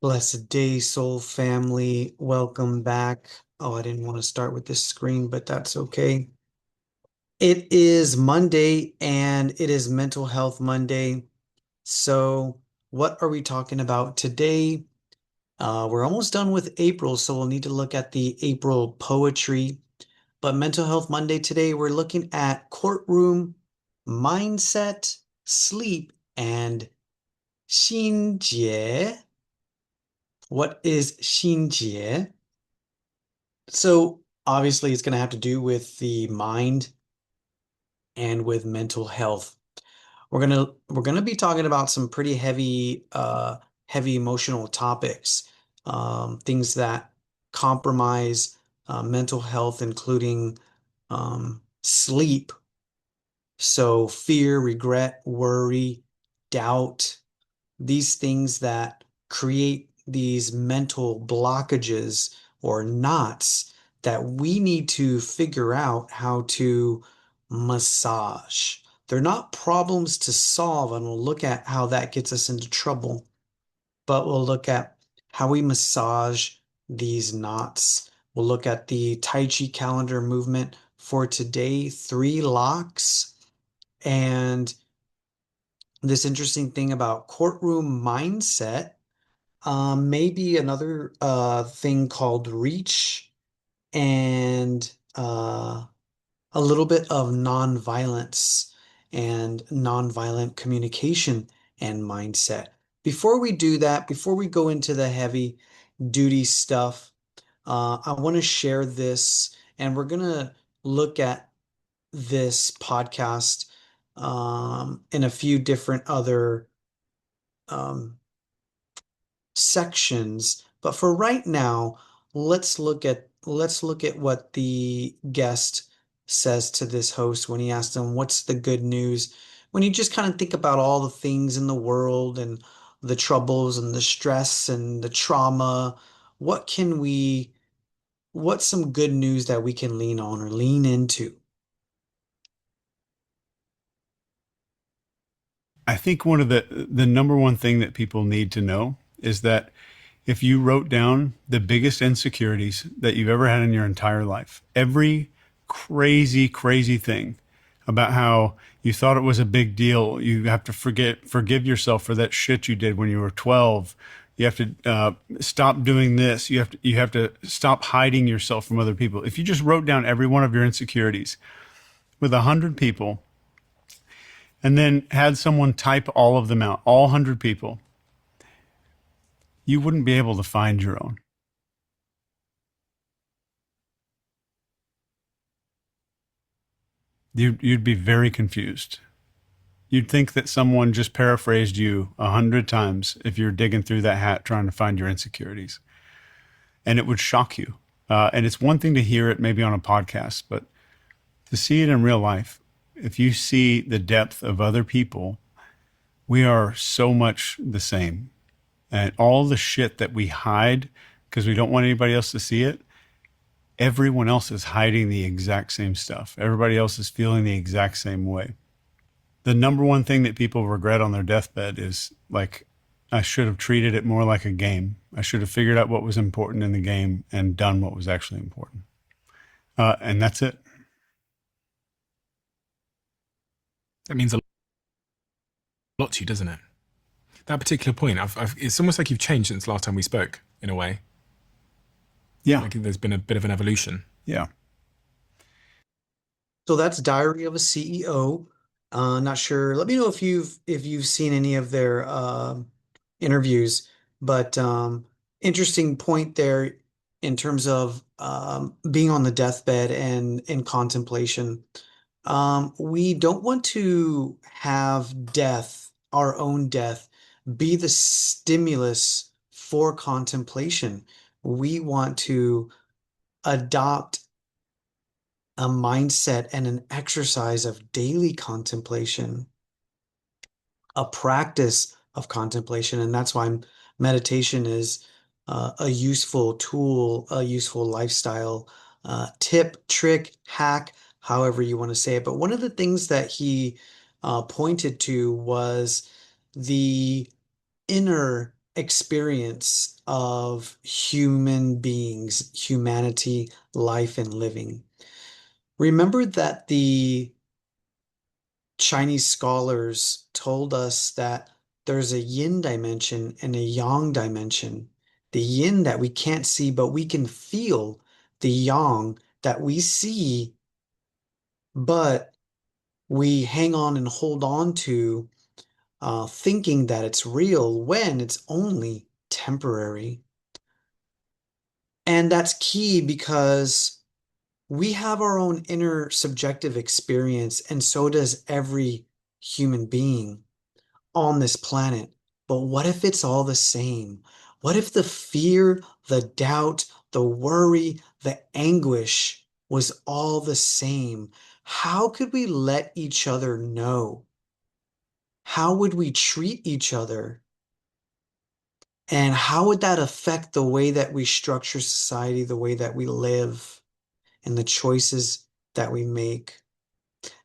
Blessed day, soul family. Welcome back. Oh, I didn't want to start with this screen, but that's okay. It is Monday and it is Mental Health Monday. So, what are we talking about today? We're almost done with April, so we'll need to look at the April poetry. But Mental Health Monday today, we're looking at courtroom, mindset, sleep, and 心结. What is 心结? So obviously it's going to have to do with the mind and with mental health. We're gonna be talking about some pretty heavy emotional topics, things that compromise mental health, including sleep. So fear, regret, worry, doubt, these things that create these mental blockages or knots that we need to figure out how to massage. They're not problems to solve, and we'll look at how that gets us into trouble, but we'll look at how we massage these knots. We'll look at the Taiji calendar movement for today, 3 locks, and this interesting thing about courtroom mindset. Maybe another thing called reach and a little bit of nonviolence and nonviolent communication and mindset. Before we do that, before we go into the heavy duty stuff, I want to share this, and we're gonna look at this podcast in a few different other um, sections. But for right now, let's look at what the guest says to this host when he asks him, "What's the good news?" When you just kind of think about all the things in the world and the troubles and the stress and the trauma, what can we, what's some good news that we can lean on or lean into? I think one of the number one thing that people need to know is that if you wrote down the biggest insecurities that you've ever had in your entire life, every crazy thing about how you thought it was a big deal, you have to forgive yourself for that shit you did when you were 12. You have to stop doing this. You have to stop hiding yourself from other people. If you just wrote down every one of your insecurities with 100 people, and then had someone type all of them out, all 100 people, you wouldn't be able to find your own. You'd be very confused. You'd think that someone just paraphrased you 100 times if you're digging through that hat trying to find your insecurities, and it would shock you. And it's one thing to hear it maybe on a podcast, but to see it in real life, if you see the depth of other people, we are so much the same. And all the shit that we hide because we don't want anybody else to see it, everyone else is hiding the exact same stuff. Everybody else is feeling the exact same way. The number one thing that people regret on their deathbed is like, I should have treated it more like a game. I should have figured out what was important in the game and done what was actually important. And that's it. That means a lot to you, doesn't it? That particular point, it's almost like you've changed since last time we spoke, in a way. Yeah. Like there's been a bit of an evolution. Yeah. So that's Diary of a CEO. Not sure. Let me know if you've seen any of their interviews, but interesting point there in terms of being on the deathbed and in contemplation. We don't want to have death, our own death, be the stimulus for contemplation. We want to adopt a mindset and an exercise of daily contemplation, a practice of contemplation. And that's why meditation is a useful tool, a useful lifestyle tip, trick, hack, however you want to say it. But one of the things that he pointed to was the inner experience of human beings, humanity, life, and living. Remember that the Chinese scholars told us that there's a yin dimension and a yang dimension. The yin that we can't see, but we can feel. The yang that we see, but we hang on and hold on to, thinking that it's real when it's only temporary. And that's key because we have our own inner subjective experience, and so does every human being on this planet. But what if it's all the same? What if the fear, the doubt, the worry, the anguish was all the same? How could we let each other know? How would we treat each other? And how would that affect the way that we structure society, the way that we live, and the choices that we make?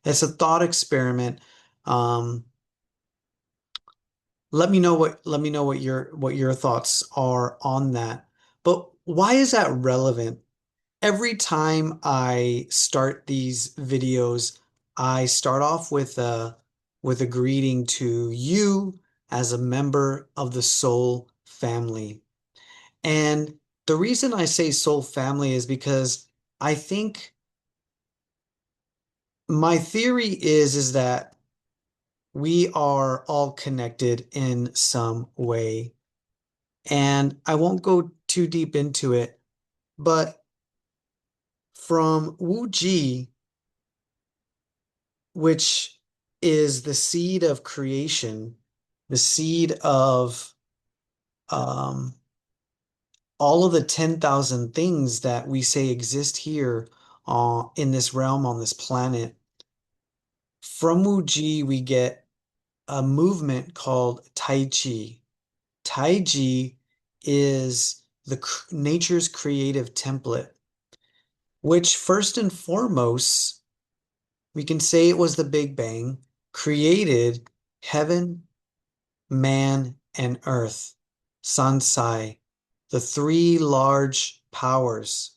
It's a thought experiment. Um, let me know what your thoughts are on that. But why is that relevant? Every time I start these videos, I start off with a greeting to you as a member of the Soul family. And the reason I say Soul family is because I think my theory is that we are all connected in some way. And I won't go too deep into it, but from Wu Ji, which is the seed of creation, the seed of um, all of the 10,000 things that we say exist here in this realm, on this planet. From Wu Ji, we get a movement called Taiji. Taiji is nature's creative template, which first and foremost, we can say it was the Big Bang, created heaven, man, and earth, Sansai, the three large powers,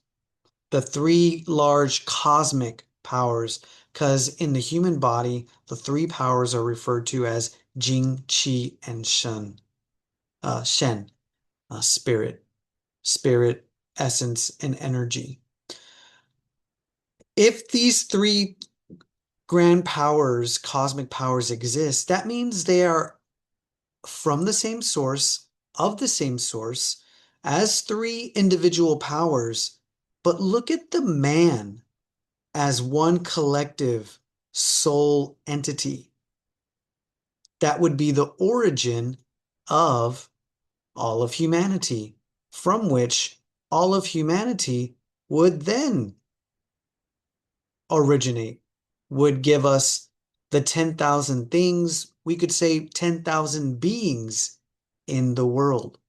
the three large cosmic powers, because in the human body, the three powers are referred to as Jing, Qi, and Shen, spirit, spirit, essence, and energy. If these three grand powers, cosmic powers exist, that means they are from the same source, of the same source, as three individual powers. But look at the man as one collective soul entity. That would be the origin of all of humanity, from which all of humanity would then originate, would give us the 10,000 things, we could say 10,000 beings in the world.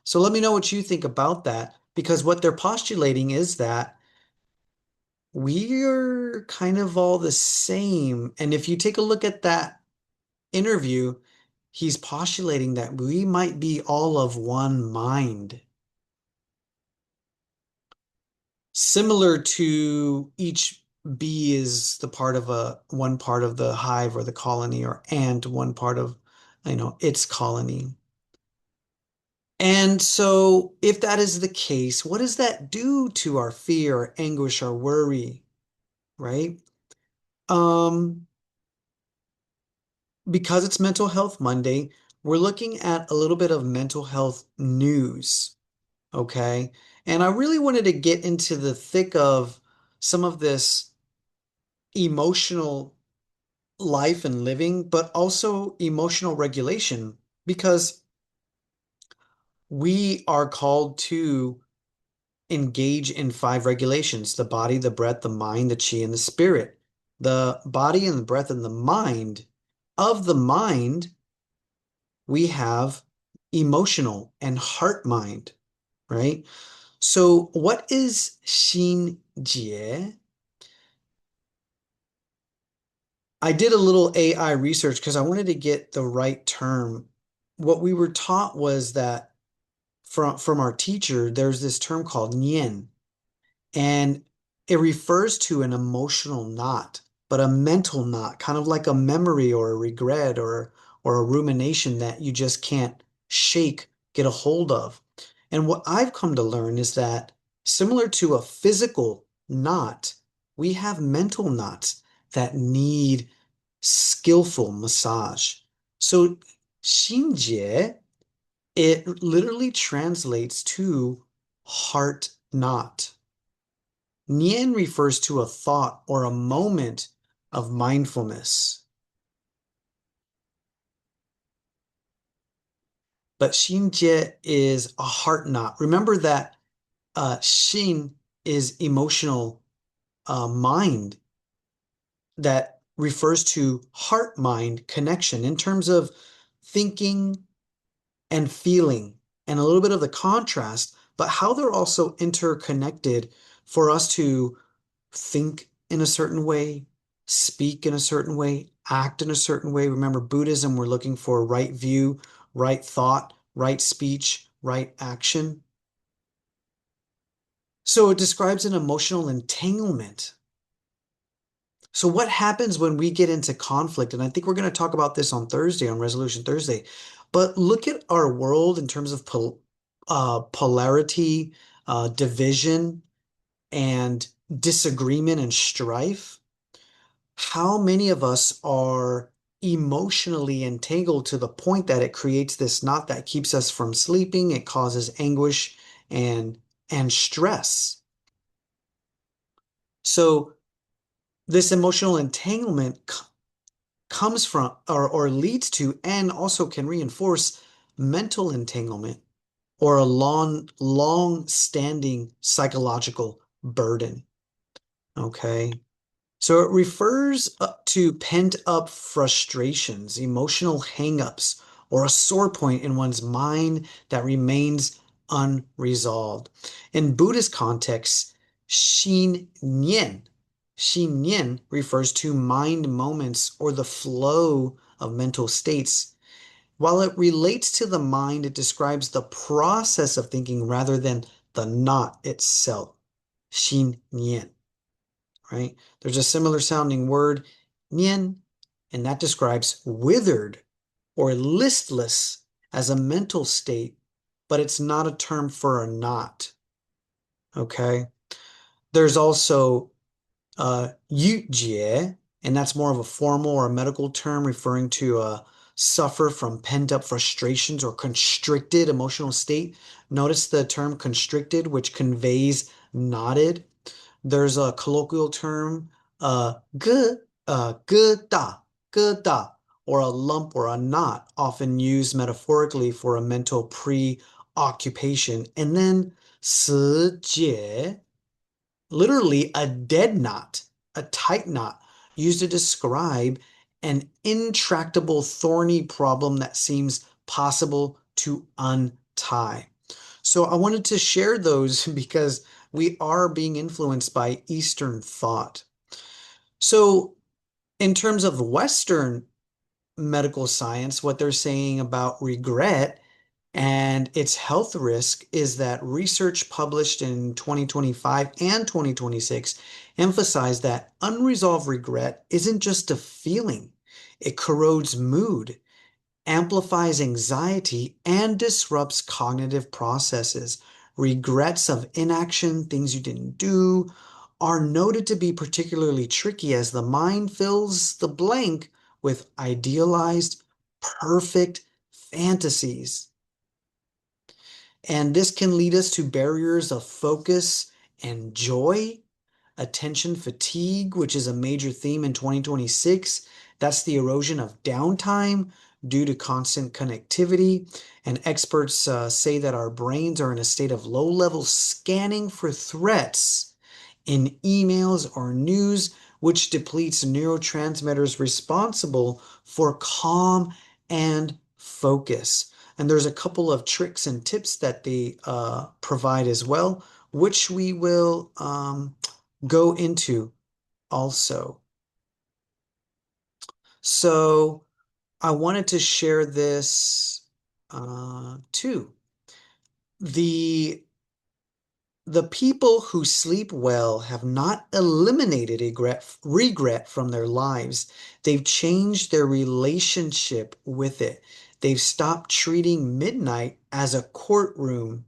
So let me know what you think about that, because what they're postulating is that we're kind of all the same. And if you take a look at that interview, he's postulating that we might be all of one mind. Similar to each bee is the part of one part of the hive or the colony, or ant one part of, its colony. And so if that is the case, what does that do to our fear, our anguish, our worry, right? Um, because it's Mental Health Monday, we're looking at a little bit of mental health news, okay? And I really wanted to get into the thick of some of this emotional life and living, but also emotional regulation, because we are called to engage in five regulations: the body, the breath, the mind, the chi, and the spirit. The body and the breath and the mind. Of the mind, we have emotional and heart mind, right? So what is Xin Jie? I did a little AI research because I wanted to get the right term. what we were taught was that from our teacher, there's this term called nian, and it refers to an emotional knot, but a mental knot, kind of like a memory or a regret or a rumination that you just can't shake, get a hold of. And what I've come to learn is that similar to a physical knot, we have mental knots that need skillful massage. So Xinjie, it literally translates to heart knot. Nian refers to a thought or a moment of mindfulness, but Xinjie is a heart knot. Remember that Xin is emotional mind that refers to heart-mind connection in terms of thinking and feeling and a little bit of the contrast, but how they're also interconnected for us to think in a certain way, speak in a certain way, act in a certain way. Remember, Buddhism, we're looking for right view, right thought, right speech, right action. So it describes an emotional entanglement. So what happens when we get into conflict? And I think we're going to talk about this on Thursday, on Resolution Thursday. But look at our world in terms of polarity, division, and disagreement and strife. How many of us are emotionally entangled to the point that it creates this knot that keeps us from sleeping? It causes anguish and stress. So this emotional entanglement comes from or leads to and also can reinforce mental entanglement or a long standing psychological burden. Okay. So it refers to pent up frustrations, emotional hangups, or a sore point in one's mind that remains unresolved. In Buddhist contexts, Xin Nian refers to mind moments or the flow of mental states. While it relates to the mind, it describes the process of thinking rather than the knot itself. Xin Nian, right? There's a similar sounding word, nian, and that describes withered or listless as a mental state, but it's not a term for a knot, okay? There's also yujie, and that's more of a formal or a medical term referring to suffer from pent-up frustrations or constricted emotional state. Notice the term constricted, which conveys knotted. There's a colloquial term, ge, da, or a lump or a knot, often used metaphorically for a mental preoccupation. And then si jie, literally a dead knot, a tight knot, used to describe an intractable, thorny problem that seems possible to untie. So I wanted to share those because we are being influenced by Eastern thought. So in terms of Western medical science, what they're saying about regret and its health risk is that research published in 2025 and 2026 emphasize that unresolved regret isn't just a feeling. It corrodes mood, amplifies anxiety, and disrupts cognitive processes. Regrets of inaction, things you didn't do, are noted to be particularly tricky as the mind fills the blank with idealized, perfect fantasies. And this can lead us to barriers of focus and joy, attention fatigue, which is a major theme in 2026. That's the erosion of downtime due to constant connectivity. And experts say that our brains are in a state of low-level scanning for threats in emails or news, which depletes neurotransmitters responsible for calm and focus. And there's a couple of tricks and tips that they provide as well, which we will go into also. So I wanted to share this 2. The The people who sleep well have not eliminated regret from their lives. They've changed their relationship with it. They've stopped treating midnight as a courtroom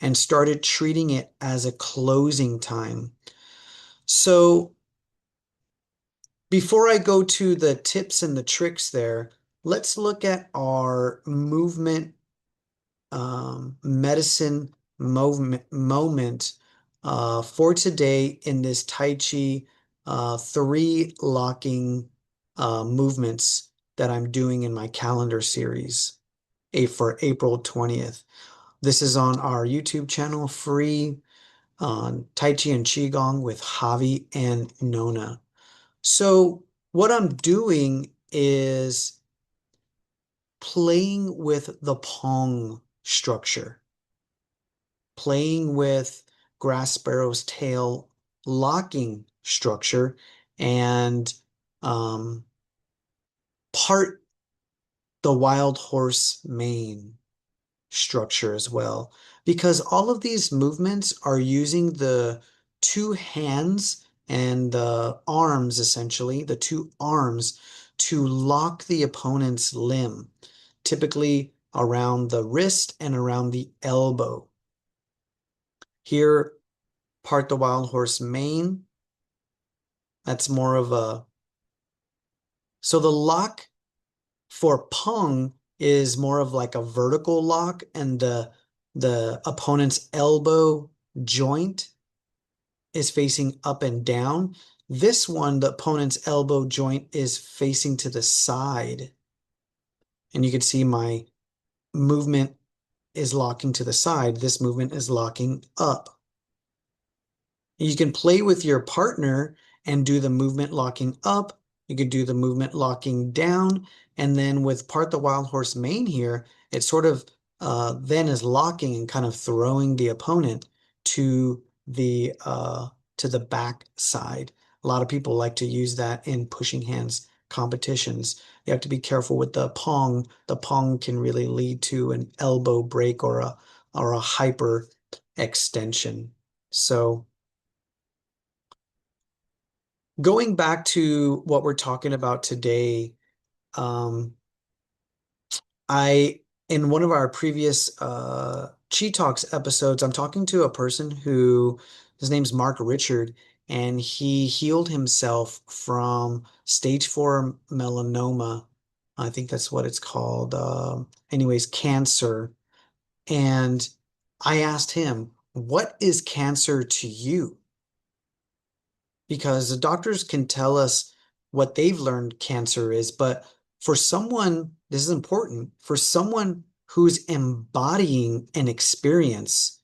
and started treating it as a closing time. So before I go to the tips and the tricks there, let's look at our movement medicine moment for today in this Tai Chi 3 locking movements that I'm doing in my calendar series for April 20th. This is on our YouTube channel, free on Tai Chi and Qigong with Javi and Nona. So what I'm doing is playing with the Pong structure, playing with grass sparrow's tail locking structure, and part the wild horse mane structure as well, because all of these movements are using the two hands and the arms, essentially, the two arms to lock the opponent's limb, typically around the wrist and around the elbow. Here, part the wild horse mane. That's more of a... So the lock for Pong is more of like a vertical lock, and the opponent's elbow joint is facing up and down. This one, the opponent's elbow joint is facing to the side. And you can see my movement is locking to the side. This movement is locking up. You can play with your partner and do the movement locking up. You could do the movement locking down. And then with part the wild horse mane here, it sort of then is locking and kind of throwing the opponent to the back side. A lot of people like to use that in pushing hands competitions. You have to be careful with the Pong. The Pong can really lead to an elbow break or a hyper extension. So going back to what we're talking about today, in one of our previous Qitalks episodes, I'm talking to a person who, his name's Mark Richard, and he healed himself from stage 4 melanoma. I think that's what it's called. Anyways, cancer. And I asked him, what is cancer to you? Because the doctors can tell us what they've learned cancer is, but for someone, this is important, for someone who's embodying an experience,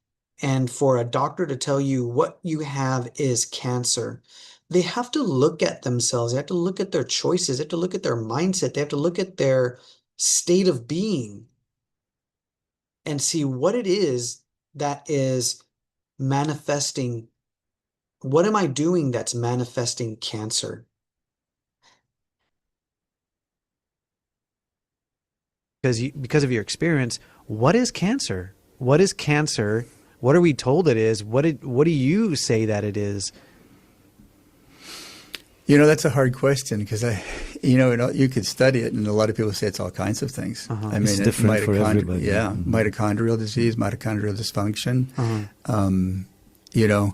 and for a doctor to tell you what you have is cancer, they have to look at themselves. They have to look at their choices. They have to look at their mindset. They have to look at their state of being and see what it is that is manifesting. What am I doing that's manifesting cancer? Because of your experience, what is cancer? What is cancer? What are we told it is? What do you say that it is? You know, that's a hard question because you could study it, and a lot of people say it's all kinds of things. Uh-huh. I mean, it's different for everybody. Yeah, mitochondrial disease, mitochondrial dysfunction. Uh-huh.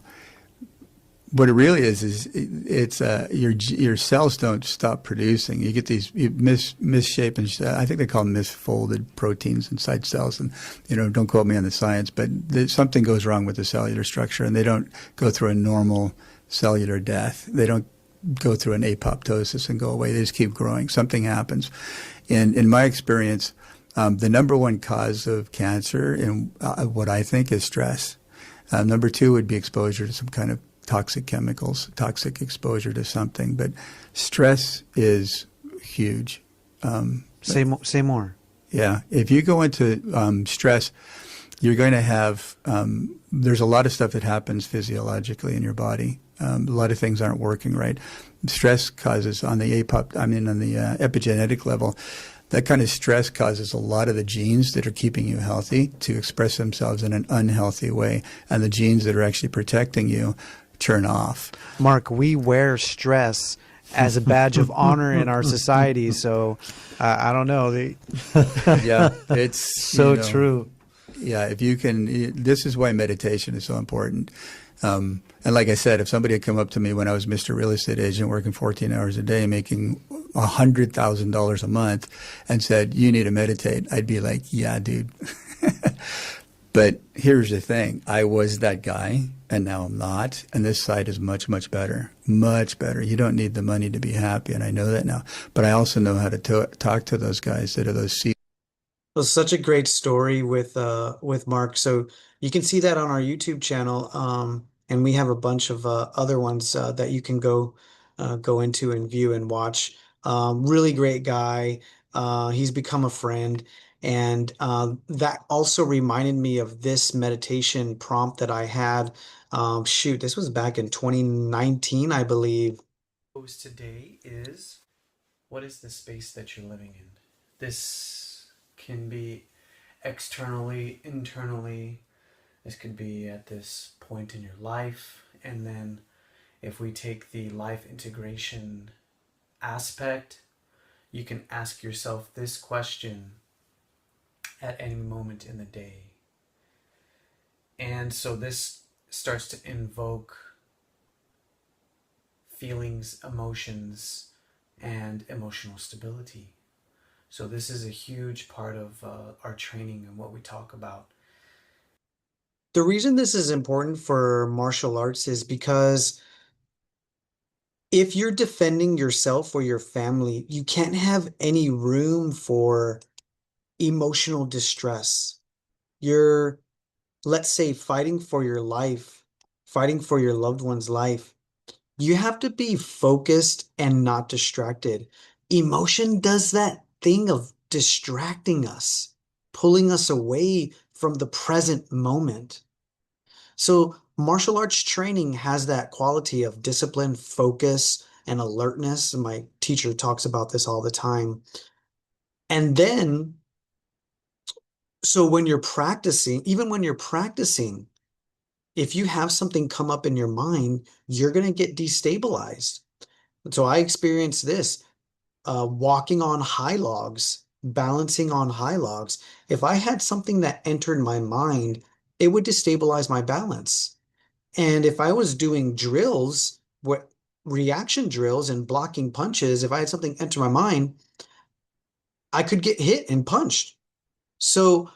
What it really is it's your cells don't stop producing. You get these misshapen, I think they call them misfolded proteins inside cells, and don't quote me on the science, but something goes wrong with the cellular structure, and they don't go through a normal cellular death. They don't go through an apoptosis and go away. They just keep growing. Something happens. In my experience, the number one cause of cancer, in what I think, is stress. Number 2 would be exposure to some kind of toxic chemicals, toxic exposure to something. But stress is huge. Say more. Yeah. If you go into stress, you're going to have, there's a lot of stuff that happens physiologically in your body. A lot of things aren't working right. Stress causes on the epigenetic level, That kind of stress causes a lot of the genes that are keeping you healthy to express themselves in an unhealthy way, and the genes that are actually protecting you turn off. Mark, we wear stress as a badge of honor in our society. So I don't know. Yeah, it's So true. Yeah, if you can, this is why meditation is so important. And like I said, if somebody had come up to me when I was Mr. Real Estate Agent working 14 hours a day, making $100,000 a month and said, you need to meditate, I'd be like, yeah, dude. But here's the thing. I was that guy and now I'm not. And this side is much, much better. Much better. You don't need the money to be happy. And I know that now. But I also know how to talk to those guys that are those C. Well, such a great story with Mark. So you can see that on our YouTube channel, and we have a bunch of other ones that you can go into and view and watch. Really great guy. He's become a friend, and that also reminded me of this meditation prompt that I had. Shoot, this was back in 2019, I believe. Today is, what is the space that you're living in? This can be externally, internally. This could be at this point in your life. And then if we take the life integration aspect, you can ask yourself this question at any moment in the day. And so this starts to invoke feelings, emotions, and emotional stability. So this is a huge part of our training and what we talk about. The reason this is important for martial arts is because if you're defending yourself or your family, you can't have any room for emotional distress. You're, let's say, fighting for your life, fighting for your loved one's life. You have to be focused and not distracted. Emotion does that thing of distracting us, pulling us away from the present moment. So martial arts training has that quality of discipline, focus, and alertness. And my teacher talks about this all the time. And then, so when you're practicing, even when you're practicing, if you have something come up in your mind, you're going to get destabilized. So I experienced this walking on high logs, balancing on high logs. If I had something that entered my mind, it would destabilize my balance. And if I was doing drills, what reaction drills and blocking punches, if I had something enter my mind, I could get hit and punched. So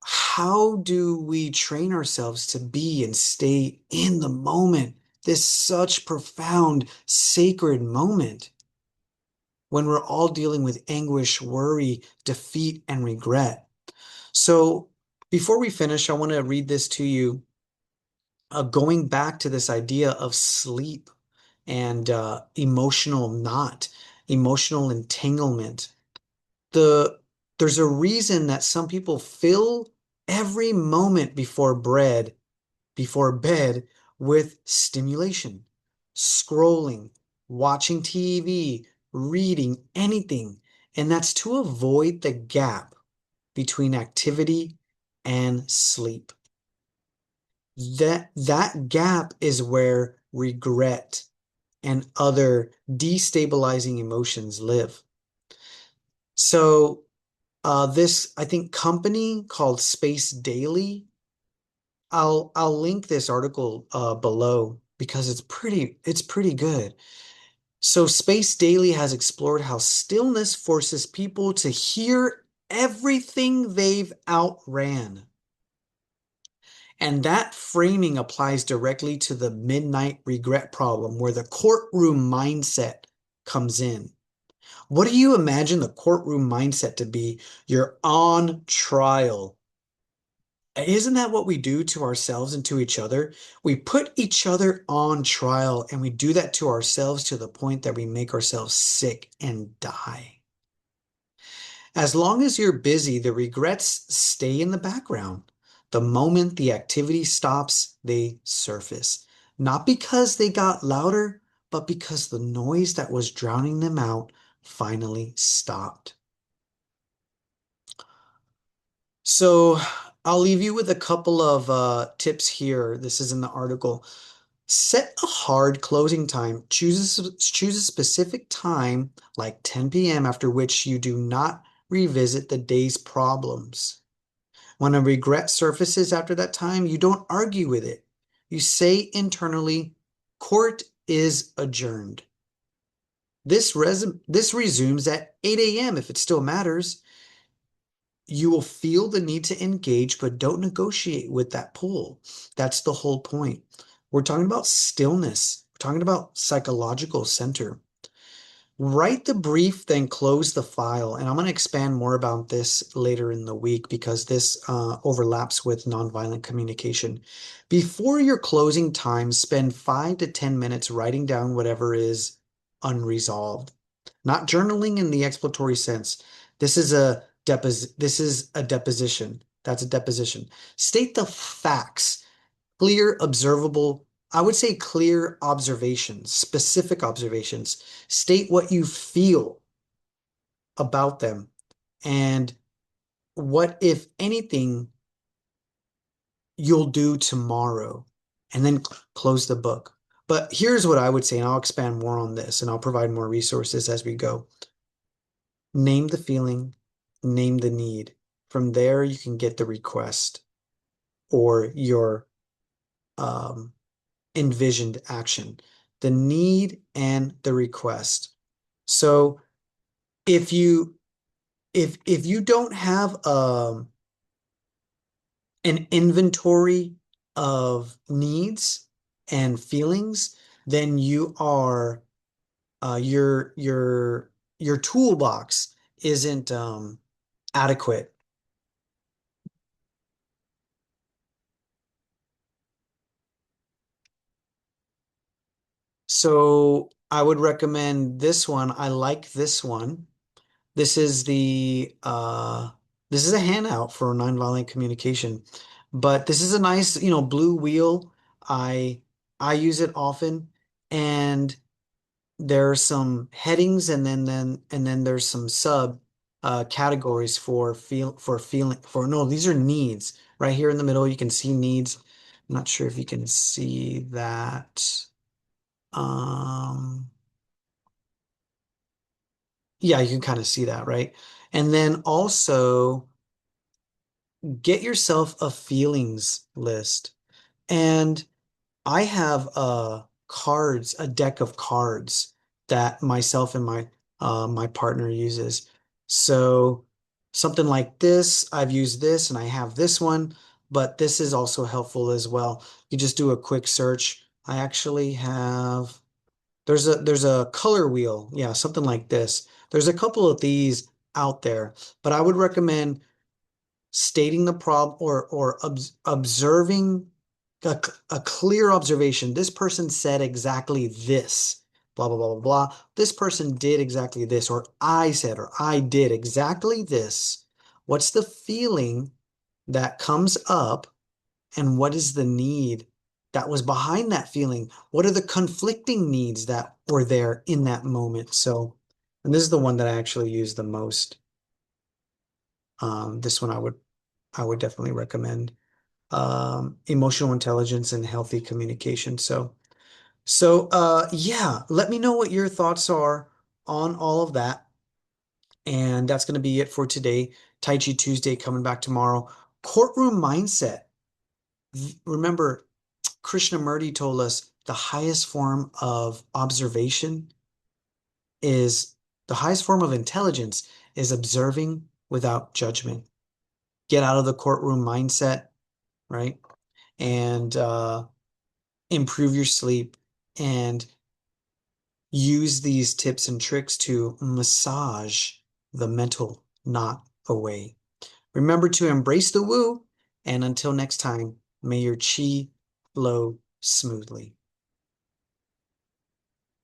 how do we train ourselves to be and stay in the moment? This such profound, sacred moment when we're all dealing with anguish, worry, defeat, and regret. So before we finish, I want to read this to you, going back to this idea of sleep and emotional knot, emotional entanglement. The there's a reason that some people fill every moment before bed with stimulation, scrolling, watching TV, reading, anything. And that's to avoid the gap between activity and sleep. That gap is where regret and other destabilizing emotions live. So this, I think, company called Space Daily, I'll link this article below because it's pretty good. So Space Daily has explored how stillness forces people to hear everything they've outran. And that framing applies directly to the midnight regret problem, where the courtroom mindset comes in. What do you imagine the courtroom mindset to be? You're on trial. Isn't that what we do to ourselves and to each other? We put each other on trial, and we do that to ourselves to the point that we make ourselves sick and die. As long as you're busy, the regrets stay in the background. The moment the activity stops, they surface. Not because they got louder, but because the noise that was drowning them out finally stopped. So I'll leave you with a couple of tips here. This is in the article. Set a hard closing time. Choose a specific time, like 10 p.m., after which you do not revisit the day's problems. When a regret surfaces after that time, you don't argue with it. You say internally, court is adjourned. This resumes at 8 a.m. if it still matters. You will feel the need to engage, but don't negotiate with that pull. That's the whole point. We're talking about stillness. We're talking about psychological center. Write the brief, then close the file. And I'm going to expand more about this later in the week because this overlaps with nonviolent communication. Before your closing time, spend 5 to 10 minutes writing down whatever is unresolved. Not journaling in the exploratory sense. This is a deposition. That's a deposition. State the facts. Clear, observable, I would say clear observations, specific observations. State what you feel about them and what, if anything, you'll do tomorrow, and then close the book. But here's what I would say, and I'll expand more on this, and I'll provide more resources as we go. Name the feeling, name the need. From there, you can get the request or your envisioned action, the need and the request. So if you don't have an inventory of needs and feelings, then you are your toolbox isn't adequate. So I would recommend this one. I like this one. This is this is a handout for nonviolent communication. But this is a nice, blue wheel. I I use it often, and there are some headings, and then there's some sub categories for feeling for no, these are needs. Right here in the middle, you can see needs. I'm not sure if you can see that. Um, yeah, you can kind of see that, right? And then also get yourself a feelings list. And I have a deck of cards that myself and my partner uses. So something like this, I've used this and I have this one, but this is also helpful as well. You just do a quick search. I actually have there's a color wheel. Yeah, something like this. There's a couple of these out there, but I would recommend stating the problem or observing a clear observation. This person said exactly this, blah, blah, blah, blah, blah. This person did exactly this, or I said, or I did exactly this. What's the feeling that comes up, and what is the need that was behind that feeling? What are the conflicting needs that were there in that moment? So, and this is the one that I actually use the most. This one I would definitely recommend. Emotional intelligence and healthy communication. So yeah, let me know what your thoughts are on all of that. And that's going to be it for today. Taiji Tuesday coming back tomorrow. Courtroom mindset. Remember, Krishnamurti told us the highest form of observation is the highest form of intelligence is observing without judgment. Get out of the courtroom mindset, right? And improve your sleep and use these tips and tricks to massage the mental knot away. Remember to embrace the woo, and until next time, may your chi flow smoothly.